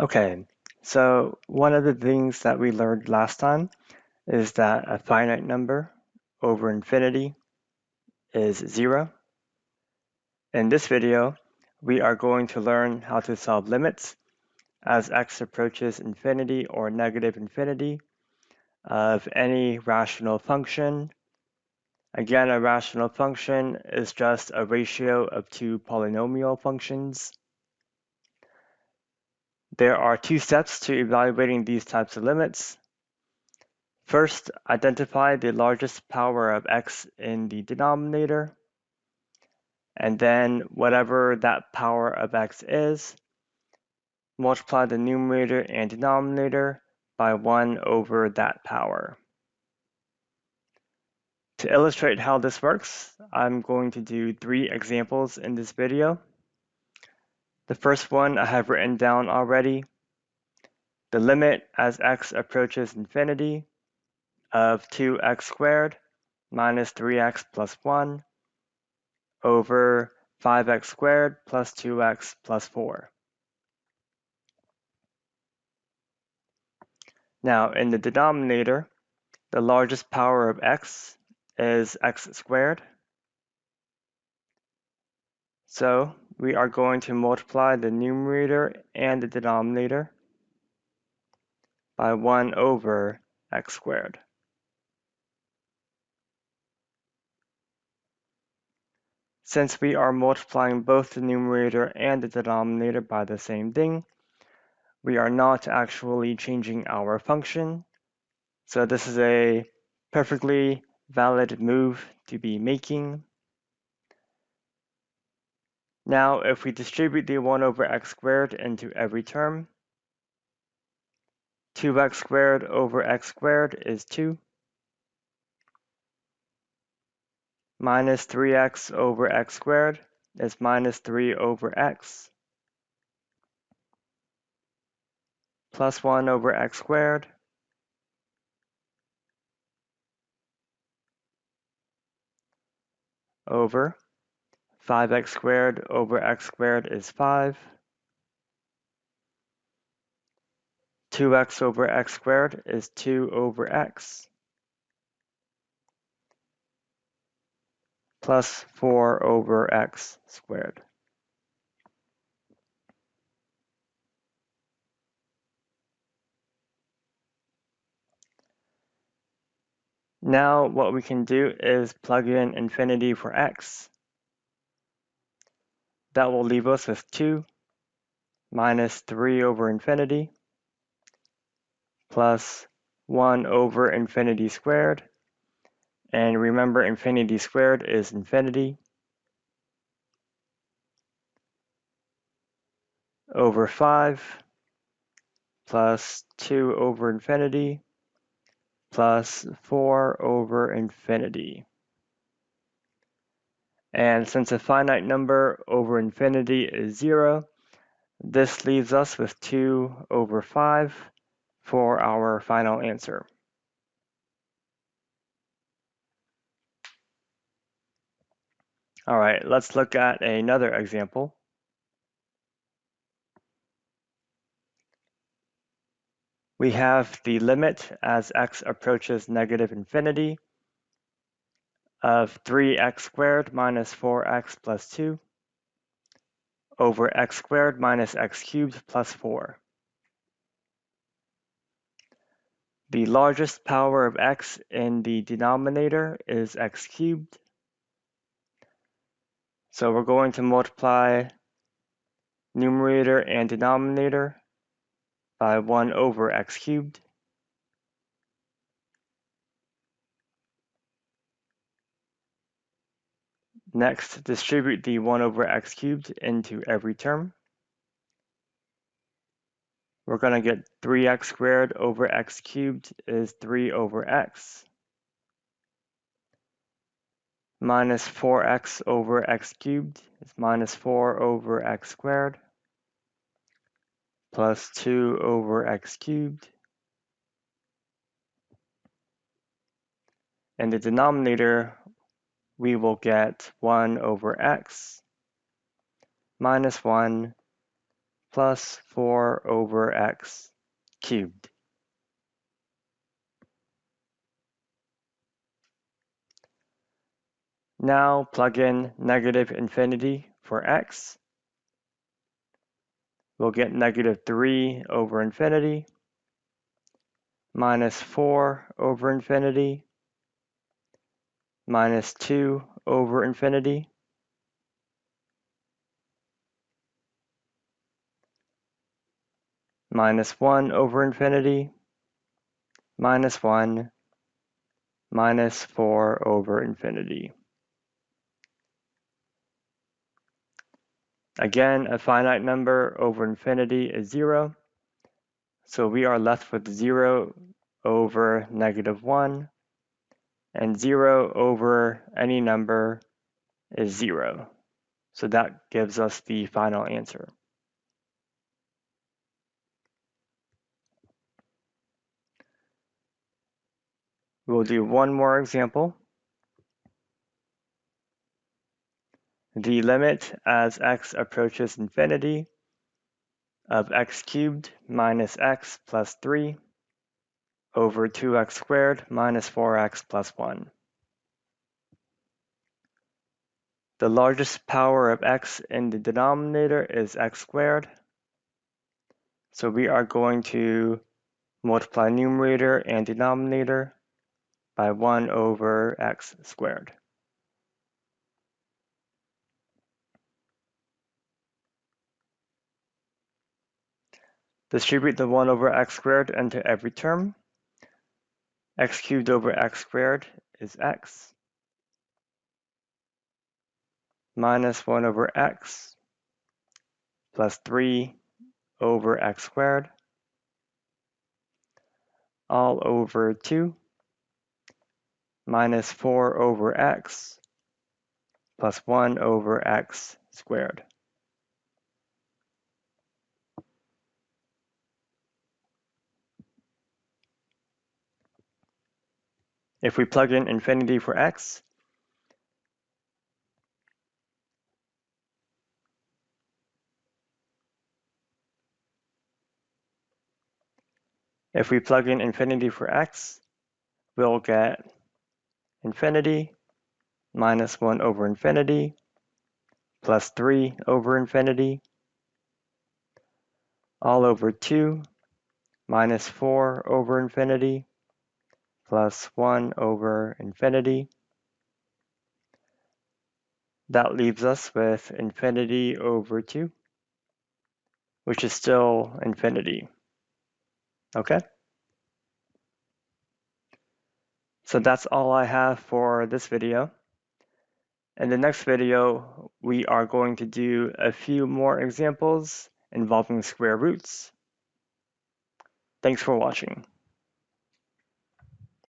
Okay, so one of the things that we learned last time is that a finite number over infinity is 0. In this video, we are going to learn how to solve limits as x approaches infinity or negative infinity of any rational function. Again, a rational function is just a ratio of two polynomial functions. There are two steps to evaluating these types of limits. First, identify the largest power of x in the denominator, and then whatever that power of x is, multiply the numerator and denominator by 1 over that power. To illustrate how this works, I'm going to do 3 examples in this video. The first one I have written down already. The limit as x approaches infinity of 2x squared minus 3x plus 1 over 5x squared plus 2x plus 4. Now, in the denominator, the largest power of x is x squared. So we are going to multiply the numerator and the denominator by 1 over x squared. Since we are multiplying both the numerator and the denominator by the same thing, we are not actually changing our function. So this is a perfectly valid move to be making. Now, if we distribute the 1 over x squared into every term, 2x squared over x squared is 2, minus 3x over x squared is minus 3 over x, plus 1 over x squared, over 5x squared over x squared is 5, 2x over x squared is 2 over x, plus 4 over x squared. Now what we can do is plug in infinity for x. That will leave us with 2 minus 3 over infinity plus 1 over infinity squared. And remember, infinity squared is infinity over 5 plus 2 over infinity plus 4 over infinity. And since a finite number over infinity is 0, this leaves us with 2 over 5 for our final answer. All right, let's look at another example. We have the limit as x approaches negative infinity of 3x squared minus 4x plus 2 over x squared minus x cubed plus 4. The largest power of x in the denominator is x cubed. So we're going to multiply numerator and denominator by 1 over x cubed. Next, distribute the 1 over x cubed into every term. We're going to get 3x squared over x cubed is 3 over x, minus 4x over x cubed is minus 4 over x squared, plus 2 over x cubed. In the denominator, we will get 1 over x minus 1 plus 4 over x cubed. Now plug in negative infinity for x. We'll get negative 3 over infinity minus 4 over infinity minus 2 over infinity minus 1 over infinity minus 1 minus 4 over infinity. Again, a finite number over infinity is 0, so we are left with 0 over negative 1, and 0 over any number is 0. So that gives us the final answer. We'll do one more example. The limit as x approaches infinity of x cubed minus x plus 3 over 2x squared minus 4x plus 1. The largest power of x in the denominator is x squared. So we are going to multiply numerator and denominator by 1 over x squared. Distribute the 1 over x squared into every term. X cubed over x squared is x minus 1 over x plus 3 over x squared all over 2 minus 4 over x plus 1 over x squared. If we plug in infinity for x, we'll get infinity minus 1 over infinity plus 3 over infinity all over 2 minus 4 over infinity plus 1 over infinity. That leaves us with infinity over 2, which is still infinity. Okay? So that's all I have for this video. In the next video, we are going to do a few more examples involving square roots. Thanks for watching.